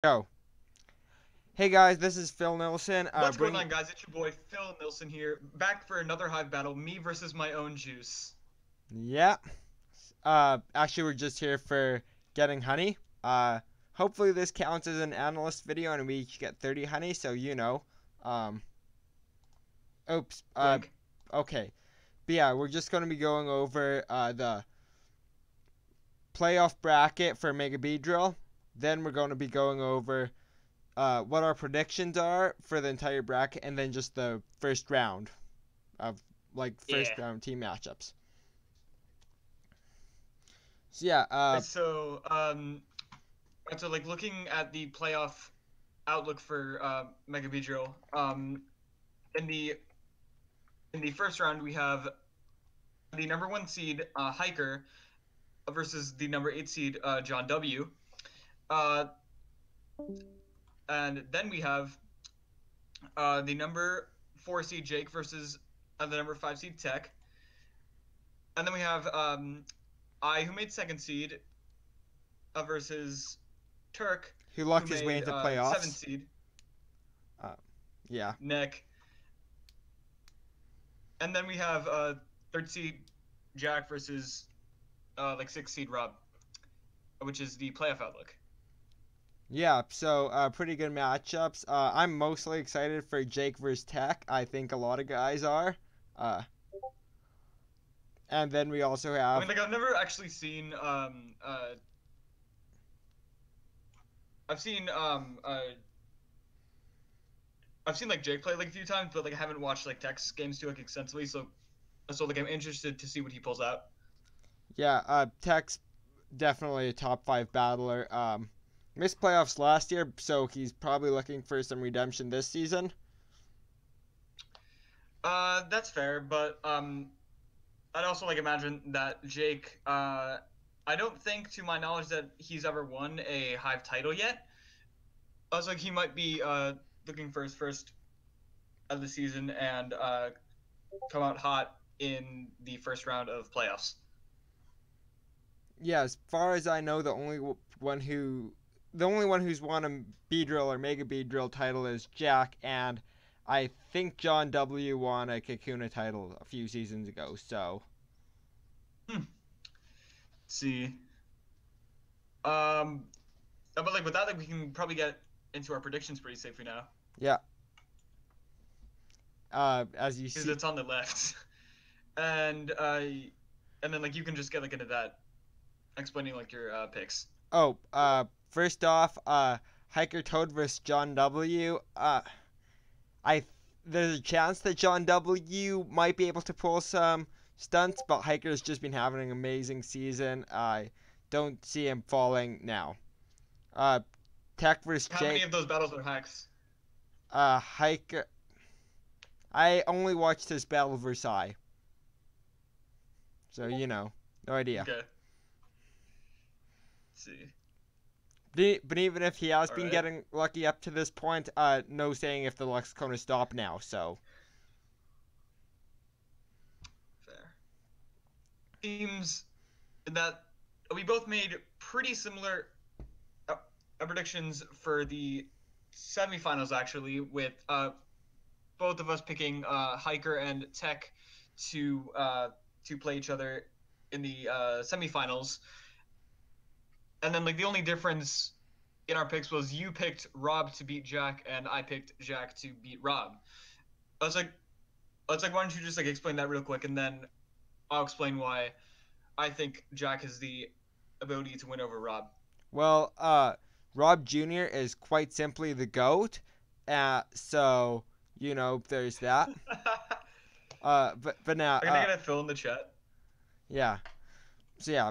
Go. Hey guys, this is Phil Nilsson. What's going on, guys? It's your boy Phil Nilsson here, back for another Hive battle, me versus my own juice. Yeah. Actually, we're just here for getting honey. Hopefully this counts as an analyst video, and we each get 30 honey. So Um. Oops. Wink. Okay. But yeah, we're just gonna be going over the playoff bracket for Mega Beedrill. Then we're going to be going over what our predictions are for the entire bracket, and then just the first round of first Yeah. round team matchups. So yeah, So, so like looking at the playoff outlook for Mega Beedrill, in the first round we have the number one seed Hiker versus the number eight seed John W. Uh, and then we have the number four seed Jake versus the number five seed Tech. And then we have I, who made second seed, versus Turk, who who lucked his way made into seventh playoffs. seed, Uh, yeah, Nick. And then we have third seed Jack versus sixth seed Rob, which is the playoff outlook. yeah. So pretty good matchups. I'm mostly excited for Jake versus Tech. I think a lot of guys are. Uh, and then we also I mean, have. like I've never actually seen I've seen I've seen like Jake play like a few times, but like I haven't watched like Tech's games too like extensively. So like I'm interested to see what he pulls out. Yeah, Tech's definitely a top five battler. Missed playoffs last year, so he's probably looking for some redemption this season. That's fair, but I'd also like imagine that Jake. I don't think, to my knowledge, that he's ever won a Hive title yet. I was like, he might be looking for his first of the season and come out hot in the first round of playoffs. Yeah, as far as I know, the only one who's won a Beedrill or Mega Beedrill title is Jack, and I think John W won a Kakuna title a few seasons ago. So Hmm. Let's see. Um, but like with that, like we can probably get into our predictions pretty safely now yeah, as you because see. it's on the left, and then like you can just get like into that explaining like your picks. Oh, first off, Hiker Toad versus John W. I There's a chance that John W might be able to pull some stunts, but Hiker's just been having an amazing season. I don't see him falling now. Uh, Tech versus How many Jake. of those battles are hacks? Hiker. I only watched his battle Versailles, so no idea. Okay. Let's see. But even if he has All been right. getting lucky up to this point, no saying if the luck's gonna stop now. So Fair. Seems that we both made pretty similar uh, predictions for the semifinals, actually, with both of us picking Hiker and Tech to play each other in the semifinals. And then like the only difference in our picks was you picked Rob to beat Jack, and I picked Jack to beat Rob. I was like, why don't you just like explain that real quick, and then I'll explain why I think Jack has the ability to win over Rob. well, Rob Jr. is quite simply the goat. So there's that. But now, Are gonna get Phil in the chat. yeah. So yeah,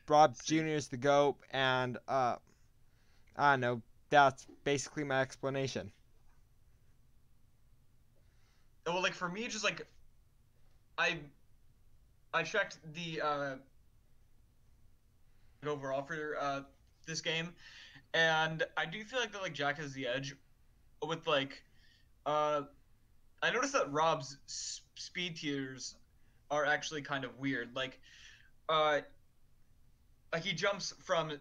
Rob Let's see. Jr. is the goat, and I don't know. That's basically my explanation. Well, like for me, just like I I checked the overall for this game, and I do feel like that like Jack has the edge with like uh I noticed that Rob's speed tiers are actually kind of weird. Uh like he jumps from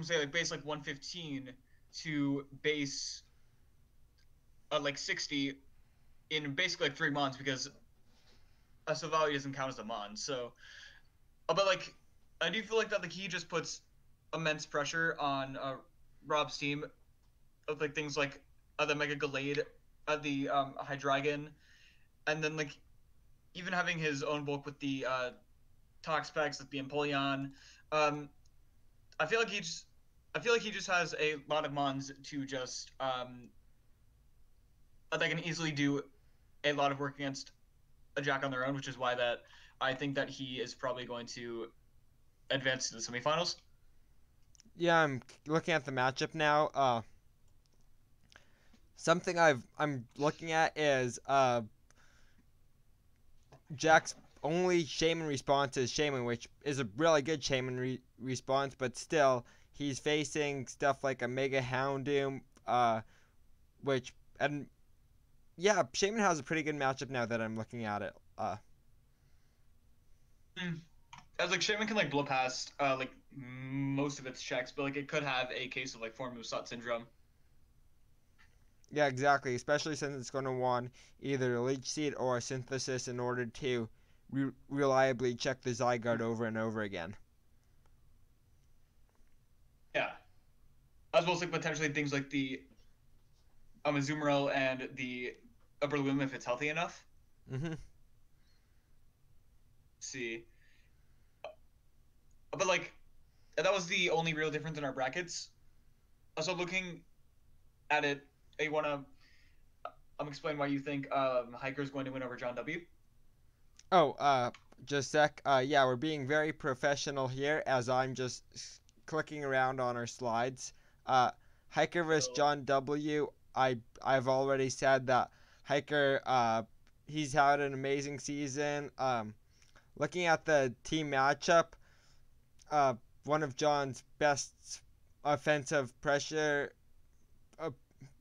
say like base like 115 to base like 60 in basically like 3 months because a Silvally doesn't count as a mon. So, but like I do feel like that like he just puts immense pressure on Rob's team of like things like the Mega Gallade, the Hydreigon, and then like even having his own bulk with the Tox specs like the Empoleon. Um, I feel like he just has a lot of mons to just they can easily do a lot of work against a Jack on their own, which is why that I think that he is probably going to advance to the semifinals. Yeah, I'm looking at the matchup now. Something I'm looking at is Jack's only Shaman response is Shaman, which is a really good Shaman response, but still he's facing stuff like a Mega Houndoom, which and yeah, Shaman has a pretty good matchup now that I'm looking at it. As like Shaman can like blow past like most of its checks, but like it could have a case of like form of Sut syndrome. Yeah, exactly. Especially since it's going to want either a Leech Seed or a Synthesis in order to reliably check the Zygarde over and over again. Yeah, as well as like potentially things like the Azumarill and the Upper Loom if it's healthy enough. Mm-hmm. Let's see, but like that was the only real difference in our brackets. Also, looking at it, you want to explain why you think Hiker is going to win over John W. Oh, just a sec. Yeah, we're being very professional here as I'm just clicking around on our slides. Hiker vs. So, John W. I've already said that Hiker, he's had an amazing season. Looking at the team matchup, uh, one of John's offensive pressure, uh,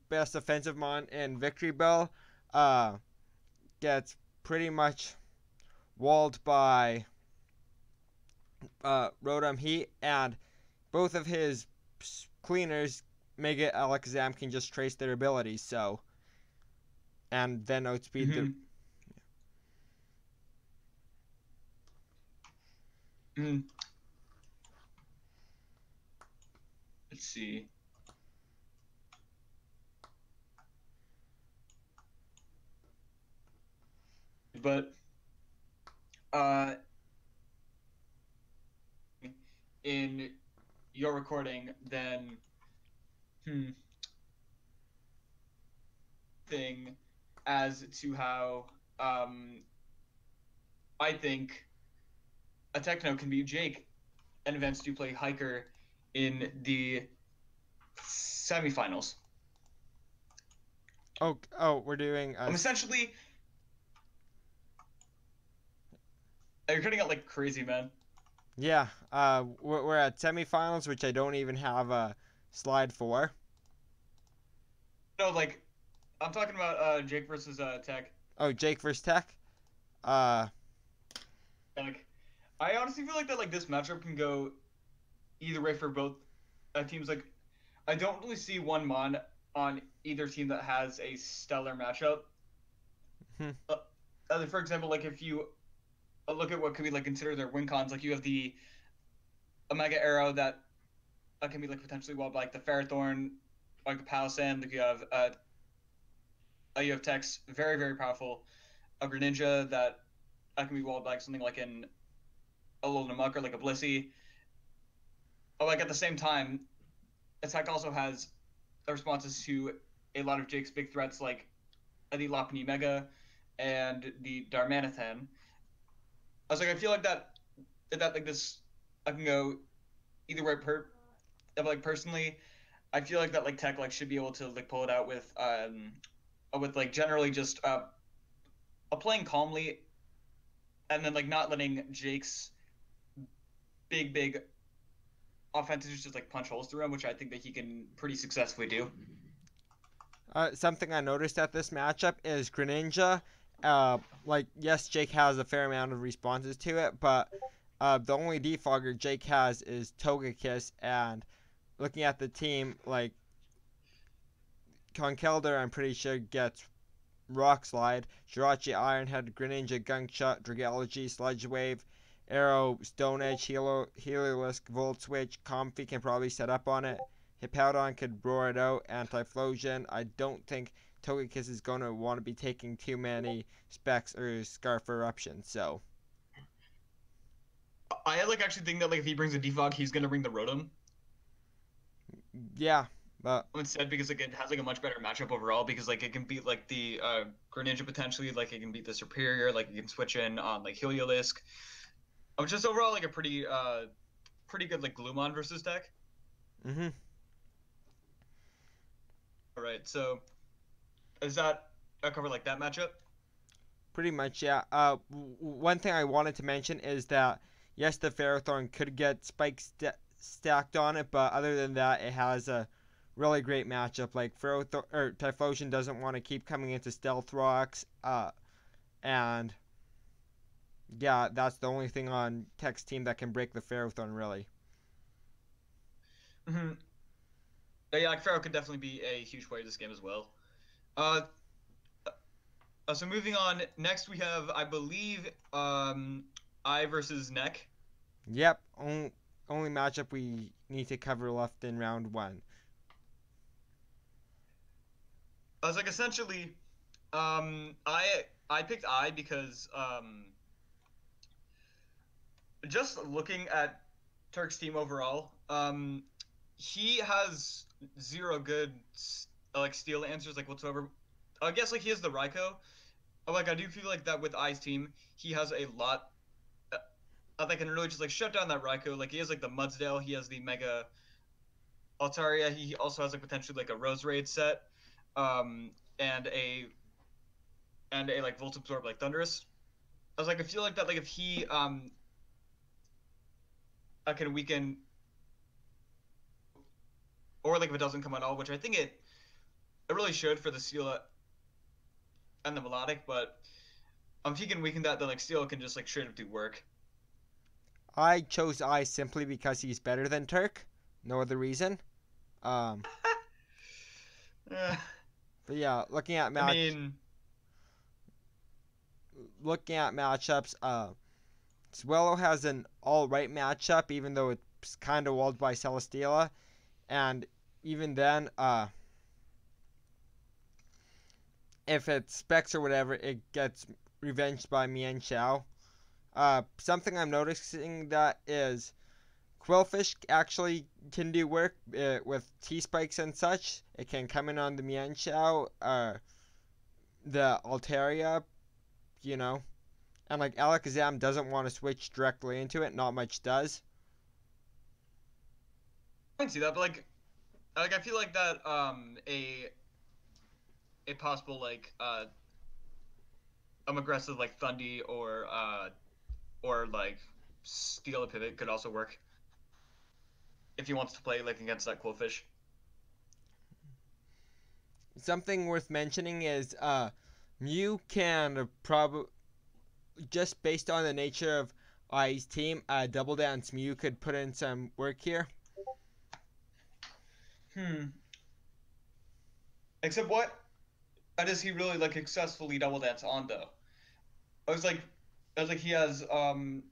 best offensive mon in Victory Bell, gets pretty much walled by Rotom Heat, and both of his cleaners, Mega Alakazam, can just trace their abilities. So, and then outspeed the. mm-hmm. Mm-hmm. Let's see. But uh, in your recording, then hmm, thing as to how I think a Techno can beat Jake and events do play Hiker in the semifinals. Oh, we're doing. I'm essentially. You're cutting out like crazy, man. Yeah. We're at semifinals, which I don't even have a slide for. No, like I'm talking about Jake versus Tech. Oh, Jake versus Tech. Uh, Like, I honestly feel like that like this matchup can go either way for both teams. Like, I don't really see one mon on either team that has a stellar matchup. hmm. For example, like if you look at what could be like considered their win cons, like you have the Omega Arrow that can be like potentially well like the Ferrothorn, like the Palisand. Like you have Tech's very powerful a Greninja that can be walled like something like in a little Namuck or like a Blissey. But like at the same time, Attack also has responses to a lot of Jake's big threats like the Lopunny Mega and the Darmanitan. I was like, I feel like that like this I can go either way like personally, I feel like that like Tech like should be able to like pull it out with like generally just playing calmly and then like not letting Jake's big offenses just like punch holes through him, which I think that he can pretty successfully do. Something I noticed at this matchup is Greninja. Like, yes, Jake has a fair amount of responses to it, but the only defogger Jake has is Togekiss, and looking at the team, like, Conkeldurr, I'm pretty sure, gets Rock Slide. Jirachi Ironhead, Greninja Gunshot, Dragology, Sludge Wave, Arrow, Stone Edge, Heliolisk, Volt Switch. Comfy can probably set up on it. Hippowdon could roar it out. Anti-Flosion. I don't think Togekiss is going to want to be taking too many Specs or Scarf Eruption, so. I like actually think that like if he brings a Defog, he's gonna bring the Rotom Yeah, but instead because like it has like a much better matchup overall because like it can beat like the Greninja potentially, like it can beat the Superior, like you can switch in on like Heliolisk, which is overall like a pretty good like Gloomon versus deck. mm-hmm. All right, so is that cover like that matchup? Pretty much, yeah. One thing I wanted to mention is that yes, the Ferrothorn could get spikes stacked on it, but other than that, it has a really great matchup. Like Typhlosion doesn't want to keep coming into Stealth Rocks, and yeah, that's the only thing on Tech's team that can break the Ferrothorn, really. Mm-hmm. Yeah, like Pharaoh could definitely be a huge player this game as well. Uh, so moving on, next we have, I believe, I versus Neck. Yep, only matchup we need to cover left in round one. I was like essentially, I picked I because just looking at Turk's team overall, he has zero good like steal answers like whatsoever. I guess like he has the Raikou. Like I do feel like that with I's team, he has a lot that can really just like shut down that Raikou. Like he has like the Mudsdale, he has the Mega Altaria. He also has like potentially like a Rose Raid set, um, and a like Volt Absorb like Thunderous. I was like I feel like that like if he can weaken or like if it doesn't come at all, which I think it really should for the Steel and the Melodic, but if he can weaken that, then like Steel can just like straight up do work. I chose I simply because he's better than Turk. No other reason. Um, Eh, but yeah, I mean, looking at matchups, Swellow has an alright matchup, even though it's kind of walled by Celesteela. And even then, if it's Specs or whatever, it gets revenged by Mienshao. Something I'm noticing that is Quillfish actually can do work with T-Spikes and such. It can come in on the Mienshao, the Altaria, you know. And like Alakazam doesn't want to switch directly into it, not much does. I can see that, but like I feel like that a possible like aggressive like Thundy or like Steal a Pivot could also work if he wants to play like against that Quillfish. Something worth mentioning is Mew can probably, just based on the nature of I's team, Double Dance Mew could put in some work here. Except what? How does he really like successfully double dance on though? I was like, he has a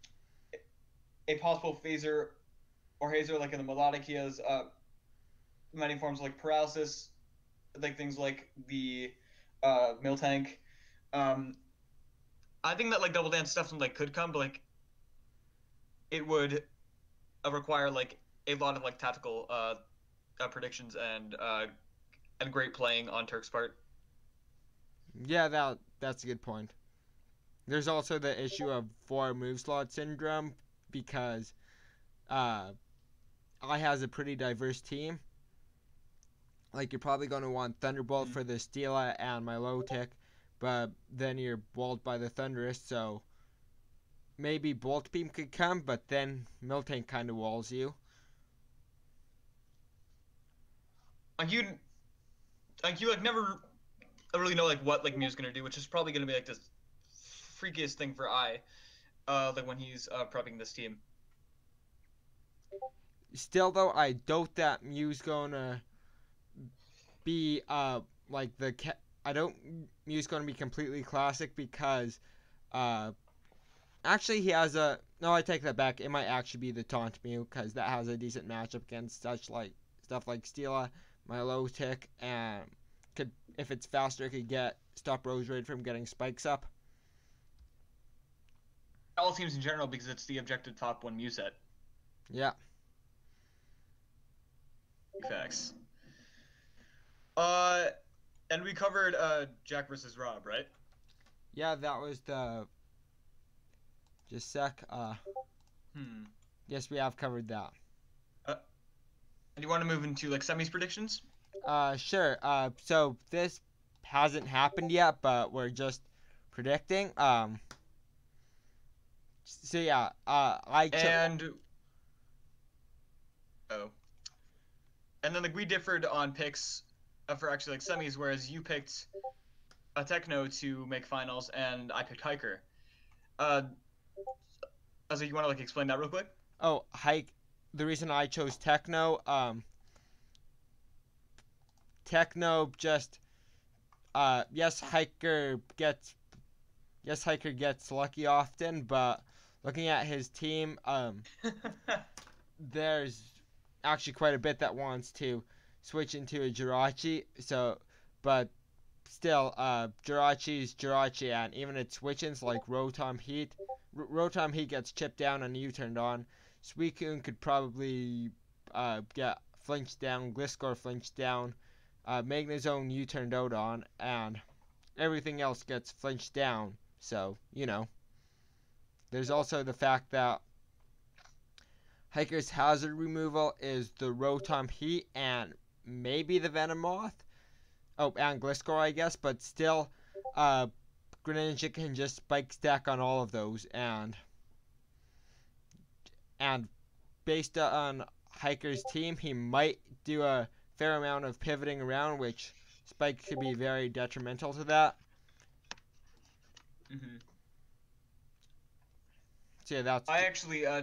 possible phaser or hazer like in the melodic. He has many forms of, like paralysis, like things like the Miltank. Um, I think that like double dance stuff like could come, but like it would require like a lot of like tactical predictions and great playing on Turk's part. Yeah, that's a good point. There's also the issue of 4 move slot syndrome because I has a pretty diverse team. Like you're probably going to want Thunderbolt for the Steela and Milotic, but then you're walled by the Thunderous, so maybe Bolt Beam could come, but then Miltank kind of walls you. You like never really know like what like Mew's gonna do, which is probably gonna be like this freakiest thing for like when he's prepping this team. Still though, I doubt that Mew's gonna be like I don't Mew's going to be completely classic because uh actually he has a no, I take that back. It might actually be the Taunt Mew because that has a decent matchup against such like stuff like Steela, Milotic, and could if it's faster could get stop Rose Raid from getting spikes up. All teams in general because it's the objective top one Mew set. Yeah. Facts. And we covered Jack versus Rob, right? Yeah, that was the just sec. Hmm. Yes, we have covered that. Do you want to move into like semis predictions? Sure. So this hasn't happened yet, but we're just predicting. So yeah. And oh, and then like we differed on picks for actually like semis, whereas you picked a Techno to make finals, and I picked Hiker. So you want to like explain that real quick? Oh, hike. The reason I chose Techno. Techno just. Yes, Hiker gets lucky often, but looking at his team, there's actually quite a bit that wants to switch into a Jirachi. So, but still, Jirachi's Jirachi, and even its switch-ins like Rotom Heat. Rotom Heat gets chipped down and U-turned on. Suicune could probably get flinched down, Gliscor flinched down, Magnezone U-turned out on, and everything else gets flinched down. So, there's also the fact that Hiker's hazard removal is the Rotom Heat and maybe the Venomoth. Oh, and Gliscor, I guess, but still, Greninja can just spike stack on all of those, and based on Hiker's team, he might do a fair amount of pivoting around, which spike could be very detrimental to that. Mm-hmm. So yeah, that's. I actually I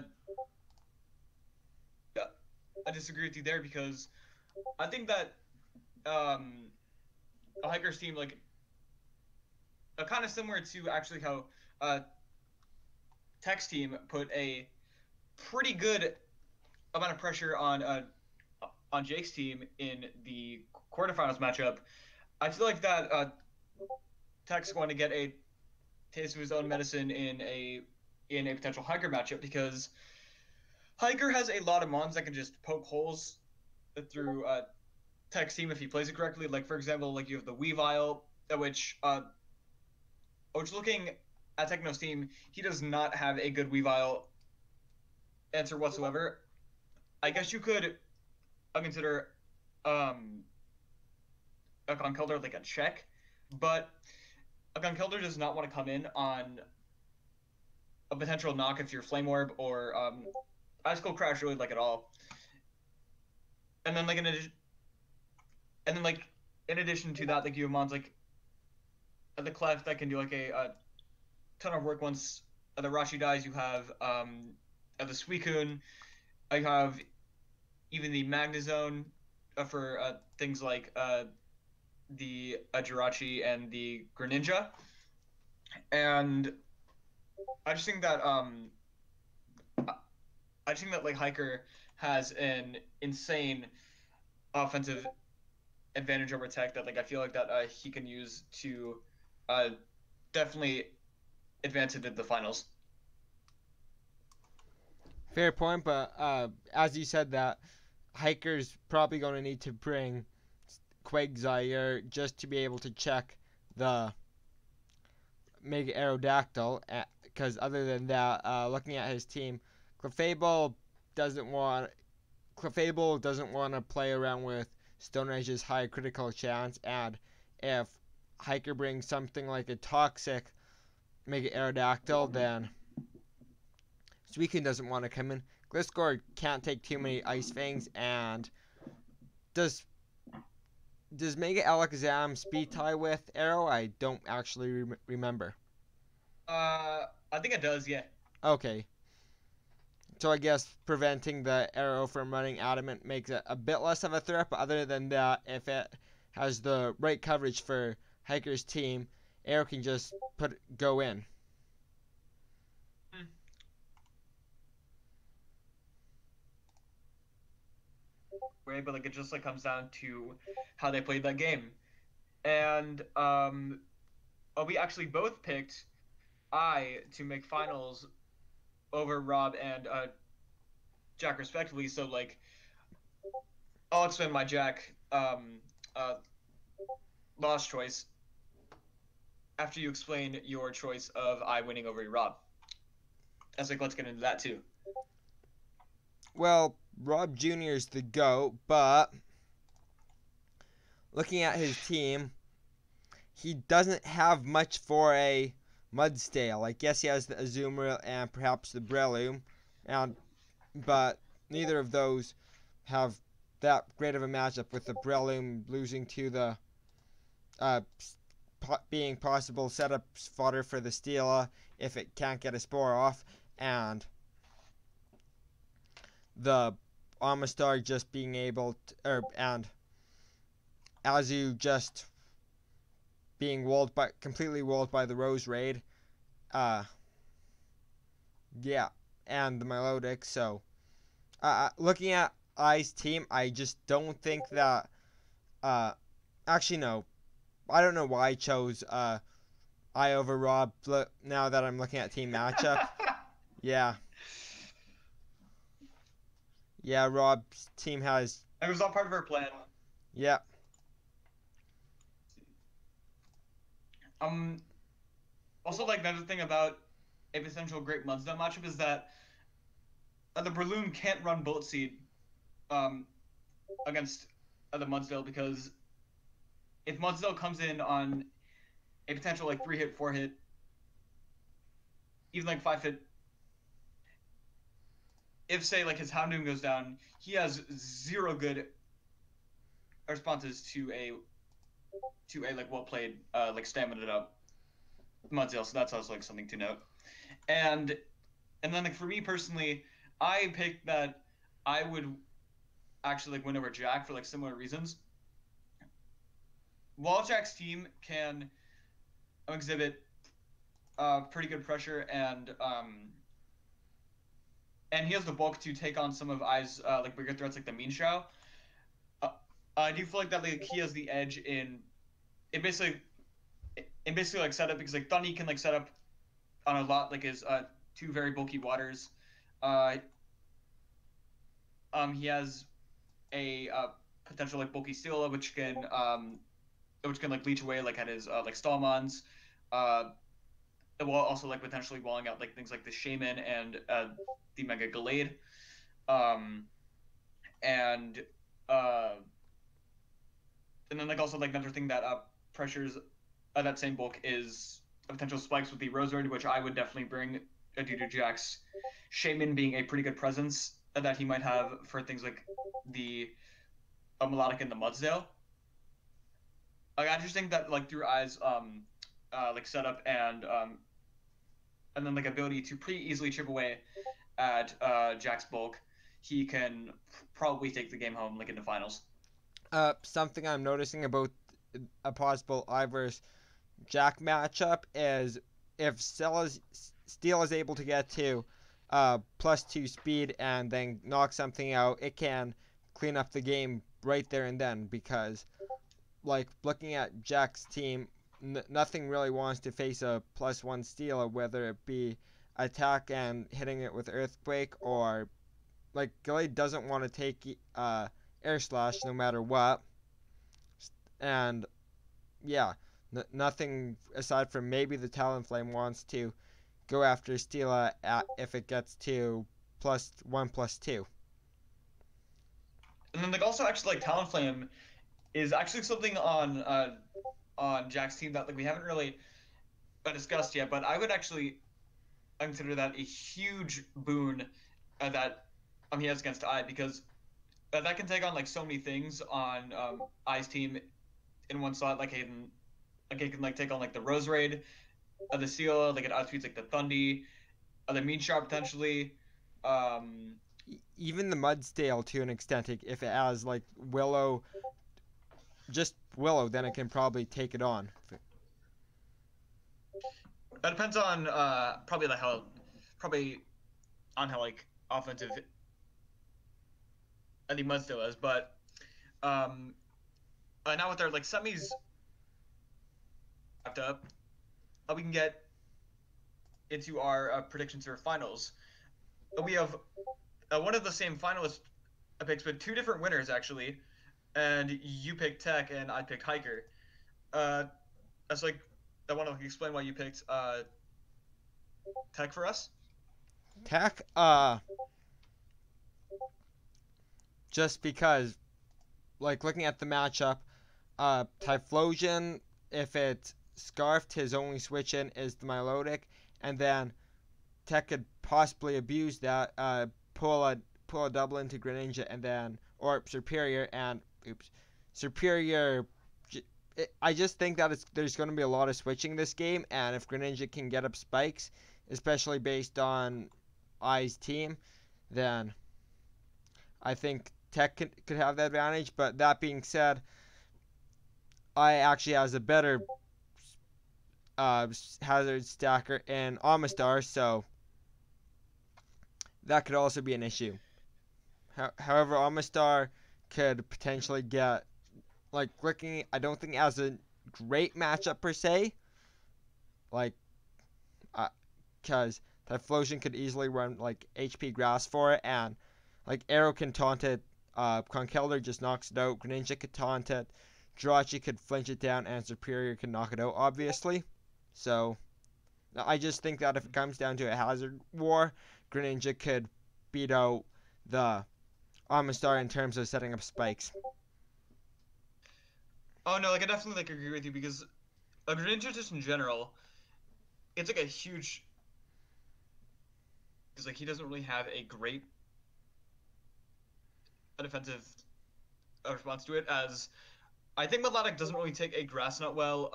disagree with you there because I think that a Hiker's team like kind of similar to actually how Tech's team put a pretty good amount of pressure on Jake's team in the quarterfinals matchup. I feel like that Tech's going to get a taste of his own medicine in a potential Hiker matchup because Hiker has a lot of mons that can just poke holes through Tech's team if he plays it correctly. Like for example, like you have the Weavile, which looking at Techno's team, he does not have a good Weavile answer whatsoever. I guess you could consider a Conkeldurr like a check, but a Conkeldurr does not want to come in on a potential knock if you're Flame Orb or Ice Cold Crash really like at all. And then like in addition to that, like you have mons like the Clef that can do like a ton of work once the Rashi dies. You have the Suicune. You have even the Magnezone for things like the Jirachi and the Greninja. And I just think that like Hiker has an insane offensive advantage over Tech that like I feel like that he can use to definitely advance into the finals. Fair point, but as you said, that Hiker's probably going to need to bring Quagsire just to be able to check the Mega Aerodactyl, because other than that, looking at his team, Clefable doesn't want to play around with Stone Edge's high critical chance, and if Hiker brings something like a toxic Mega Aerodactyl, then Suicune doesn't want to come in. Gliscor can't take too many Ice Fangs, and does Mega Alakazam speed tie with Arrow? I don't actually remember. I think it does, yeah. Okay. So I guess preventing the Arrow from running Adamant makes it a bit less of a threat, but other than that, if it has the right coverage for Hiker's team, Arrow can just go in. Right, but like it just like comes down to how they played that game. And we actually both picked I to make finals over Rob and Jack respectively. So like I'll explain my Jack uh lost choice after you explain your choice of I winning over Rob. I was like, let's get into that too. Well, Rob Jr. is the GOAT, but looking at his team, he doesn't have much for a Mudsdale. I guess he has the Azumarill and perhaps the Breloom, but neither of those have that great of a matchup, with the Breloom losing to the being possible setup fodder for the Steela if it can't get a spore off, and the Amistar just being able to, and Azu just being completely walled by the Rose Raid. Yeah, and the Melodic. So, looking at I's team, I just don't think that. Actually, no. I don't know why I chose I over Rob. Now that I'm looking at team matchup, yeah, yeah. Rob's team has. It was all part of our plan. Yeah. Also, like another thing about a potential great Mudsdale matchup is that the Breloom can't run Bullet Seed um, against the Mudsdale, because if Mudsdale comes in on a potential like 3-hit, 4-hit, even like 5-hit, if say like his Houndoom goes down, he has zero good responses to a like well played like stamina up Mudsdale. So that's also like something to note. And then like for me personally, I picked that I would actually like win over Jack for like similar reasons. While Jack's team can exhibit pretty good pressure, and he has the bulk to take on some of I's like bigger threats like the Mean Shao. I do feel like that like he has the edge in basically like setup, because like Thunny can like set up on a lot like his two very bulky waters. Uh, he has a potential like bulky Steela, which can like leech away like at his like Stallmons. While also like potentially walling out like things like the Shaman and the Mega Gallade. Um, and uh, and then like also like another thing that pressures that same bulk is potential spikes with the Rose Raid, which I would definitely bring due to Jack's Shaman being a pretty good presence that he might have for things like the Melodic and the Mudsdale. I just think that like through Eyes like setup and then like ability to pretty easily chip away at Jack's bulk, he can probably take the game home like in the finals. Something I'm noticing about a possible I versus Jack matchup is if Steel is able to get to +2 speed and then knock something out, it can clean up the game right there and then, because like looking at Jack's team, nothing really wants to face a +1 Steel, whether it be attack and hitting it with Earthquake, or like Gallade doesn't want to take Air Slash no matter what. And yeah, nothing aside from maybe the Talonflame wants to go after Steela if it gets to +1 +2. And then like also actually like Talonflame is actually something on Jack's team that like we haven't really discussed yet, but I would actually consider that a huge boon that he has against I, because that can take on like so many things on I's team in one slot. Like it can like take on like the Rose Raid, the Seal, like it outspeeds like the Thundy, the Mean Shot potentially. Even the Mudsdale to an extent, if it has like Willow, just Willow, then it can probably take it on. That depends on probably on how like offensive any Mud still is, but um, now with our like semis wrapped up, we can get into our predictions for finals. We have one of the same finalist picks, but two different winners actually. And you picked Tech, and I picked Hiker. Uh, that's like I want to explain why you picked Tech for us. Tech, just because, like, looking at the matchup, Typhlosion, if it's Scarfed, his only switch in is the Milotic, and then Tech could possibly abuse that, pull a double into Greninja, and then, or Superior, and, Superior. I just think that there's going to be a lot of switching this game, and if Greninja can get up spikes, especially based on I's team, then I think Tech could have the advantage. But that being said, I actually has a better hazard stacker in Amistar, so that could also be an issue. However, Amistar could potentially get, like, looking. I don't think it has a great matchup per se, like, because Typhlosion could easily run like HP Grass for it, and like Arrow can taunt it. Conkeldurr just knocks it out. Greninja could taunt it. Jirachi could flinch it down, and Superior can knock it out, obviously. So I just think that if it comes down to a hazard war, Greninja could beat out the Amistar in terms of setting up spikes. Oh no, like I definitely like agree with you because a Greninja just in general, it's like a huge because like he doesn't really have a great defensive response to it. As I think Melodic doesn't really take a Grass Knot well.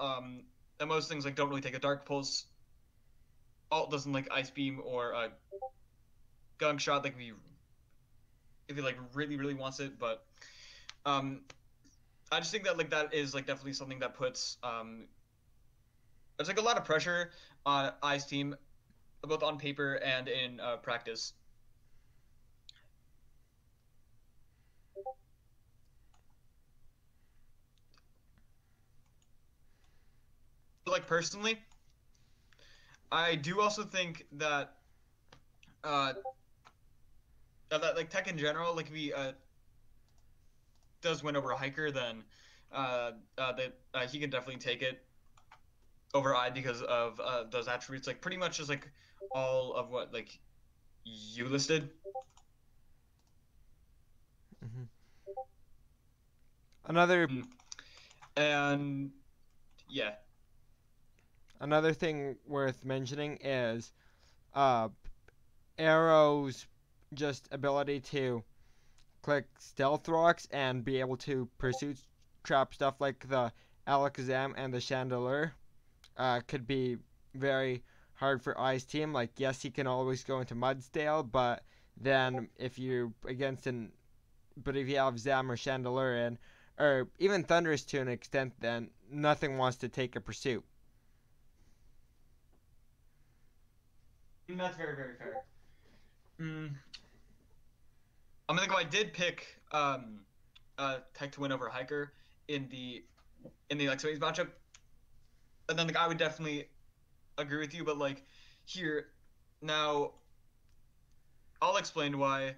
And most things like don't really take a Dark Pulse. Alt doesn't like Ice Beam or Gunk Shot like if he like really wants it, but um, I just think that like that is like definitely something that puts there's like a lot of pressure on I's team, both on paper and in practice. But, like personally, I do also think that uh that like Tech in general, like if he does win over a Hiker, then that he can definitely take it over I because of those attributes. Like pretty much just like all of what like you listed. Mm-hmm. Another Mm. And yeah. another thing worth mentioning is uh, Arrow's just ability to click Stealth Rocks and be able to pursue trap stuff like the Alakazam and the Chandelure could be very hard for I's team. Like, yes, he can always go into Mudstale, but then if you're against if you have Zam or Chandelure in, or even Thundurus to an extent, then nothing wants to take a pursuit. That's very fair. Mm. I'm gonna go. I did pick Tech to win over Hiker in the like semis matchup, and then like I would definitely agree with you, but like here now I'll explain why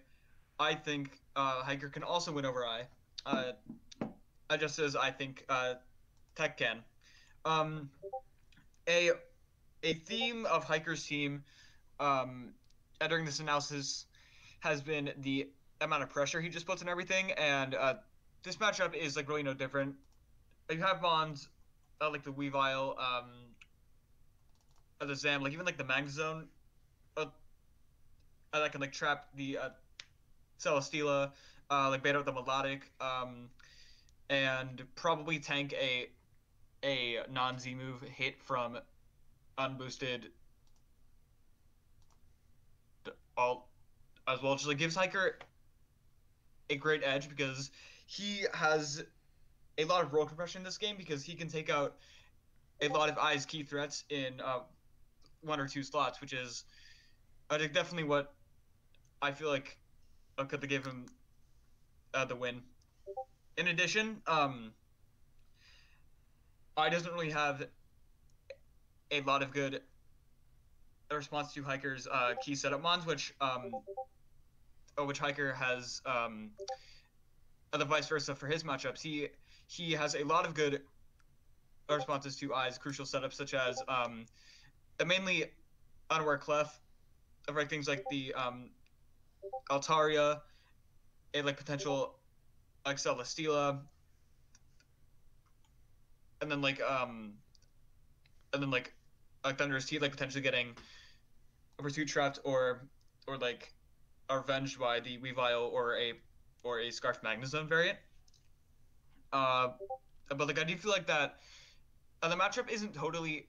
I think Hiker can also win over Uh, just as I think Tech can. Um, a a theme of Hiker's team during this analysis has been the amount of pressure he just puts on everything, and this matchup is like really no different. You have Bonds, like the Weavile, the Zam, like even like the Magnezone, that can like trap the Celesteela, like bait out the Melodic, and probably tank a non Z move hit from unboosted alt as well. Just like gives Hiker a great edge because he has a lot of role compression in this game because he can take out a lot of I's key threats in one or two slots, which is I think definitely what I feel like could give him the win. In addition, I doesn't really have a lot of good response to Hiker's key setup mons, which Hiker has the vice versa for his matchups. He has a lot of good responses to I's crucial setups, such as mainly unaware clef, like things like the Altaria, and like potential like Celesteela, and then and then like Thunderous Teeth, like potentially getting pursuit trapped or like are avenged by the Weavile or a Scarf Magnezone variant. Uh, but like I do feel like that the matchup isn't totally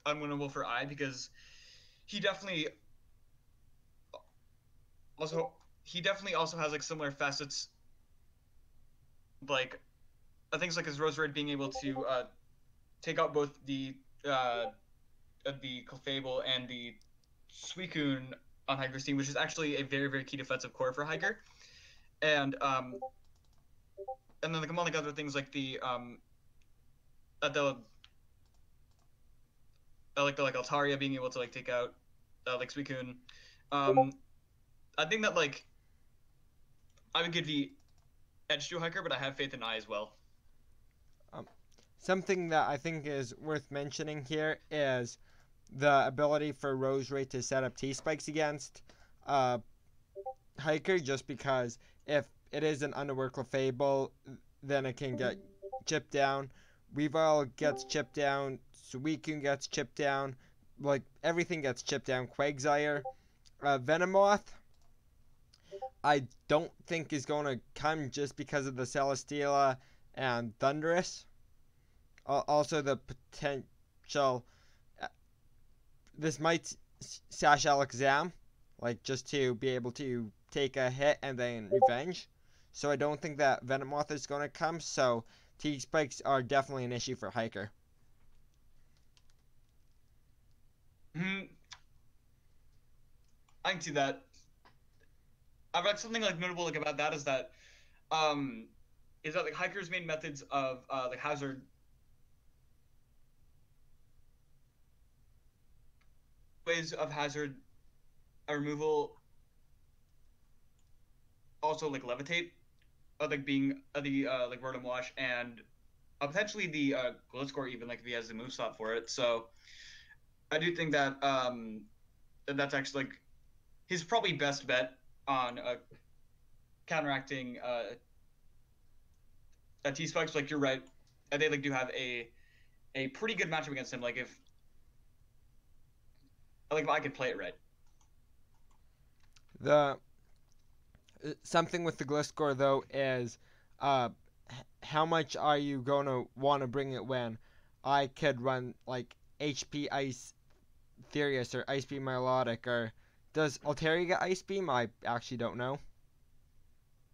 unwinnable for I because he definitely also he definitely also has like similar facets like things like his Roserade being able to take out both the Clefable and the Suicune on Hiker's team, which is actually a very very key defensive core for Hiker. And and then like among like other things like the like Altaria being able to like take out like Suicune. Um, I think that like I would give the edge to Hiker, but I have faith in I as well. Um, Something that I think is worth mentioning here is the ability for Roserade to set up T-Spikes against uh, Hiker, just because if it is an unaware Clefable, then it can get chipped down. Weavile gets chipped down. Suicune gets chipped down. Like, everything gets chipped down. Quagsire. Venomoth, I don't think is going to come just because of the Celesteela and Thundurus. Also, the potential. uh, This might sash Alakazam, like just to be able to take a hit and then revenge. So I don't think that Venomoth is going to come. So T spikes are definitely an issue for Hiker. Mm, I can see that. I've read something like notable like about that um is that like Hiker's main methods of like hazard ways of hazard removal also like levitate, like being the like Rotom Wash and potentially the Gliscor even like if he has the moveset for it. So I do think that that's actually like his probably best bet on counteracting T spikes. Like you're right, they like do have a pretty good matchup against him. Like if I could play it right. The something with the Gliscor though is uh, how much are you going to want to bring it when I could run like HP Ice Therius or Ice Beam Melodic, or does Altaria get Ice Beam? I actually don't know.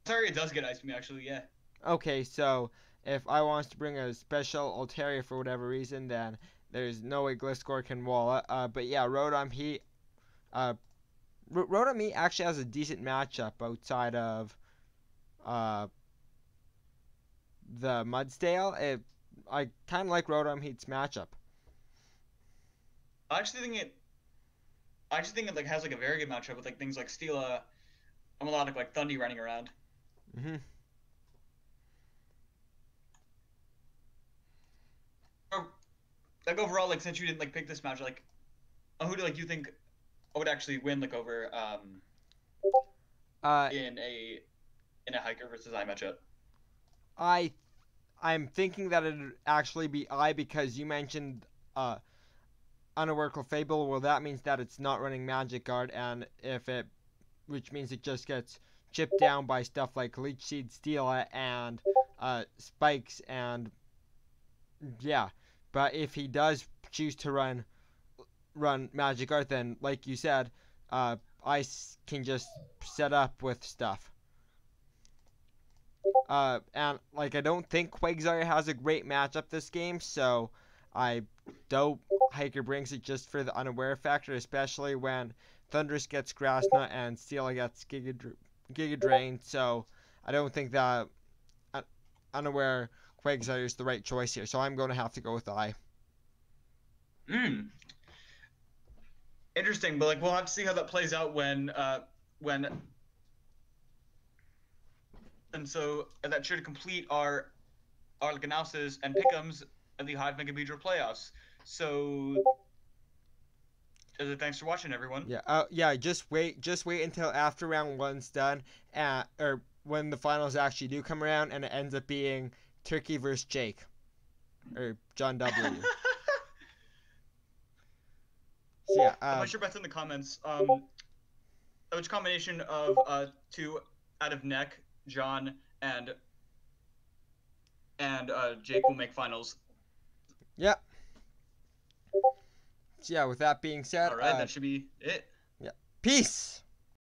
Terraria does get Ice Beam actually, yeah. Okay, so if I want to bring a special Altaria for whatever reason, then there's no way Gliscor can wall it. But yeah, Rotom Heat. Uh, Rotom Heat actually has a decent matchup outside of uh, the Mudsdale. I kind of like Rotom Heat's matchup. I actually think it I actually think it like has like a very good matchup with like things like Steela and Melodic like Thundy running around. Hmm. Or, like overall, like since you didn't like pick this match, like who do like you think would actually win like over Uh, in a Hiker versus I matchup? I I'm thinking that it'd actually be I because you mentioned unaware Clefable. Well, that means that it's not running Magic Guard, and if it, which means it just gets chipped down by stuff like Leech Seed, Steela, and Spikes, and yeah. But if he does choose to run Magic Guard, then like you said, Ice can just set up with stuff. And like I don't think Quagsire has a great matchup this game, so I doubt Hiker brings it just for the unaware factor, especially when Thundurus gets Grass Knot and Steela gets Giga Drain. So I don't think that unaware Quagsire is the right choice here. So I'm going to have to go with I. Interesting, but like we'll have to see how that plays out when. And so that should complete our like analysis and pick'ems of the Hive Mega Beedrill playoffs. So thanks for watching, everyone. Yeah. Yeah. Just wait until after round one's done, or when the finals actually do come around, and it ends up being Turkey versus Jake, or John W. So yeah. Put your bets in the comments. Which combination of two out of neck, John and Jake will make finals. Yeah. So yeah, with that being said, all right, that should be it. Yeah. Peace.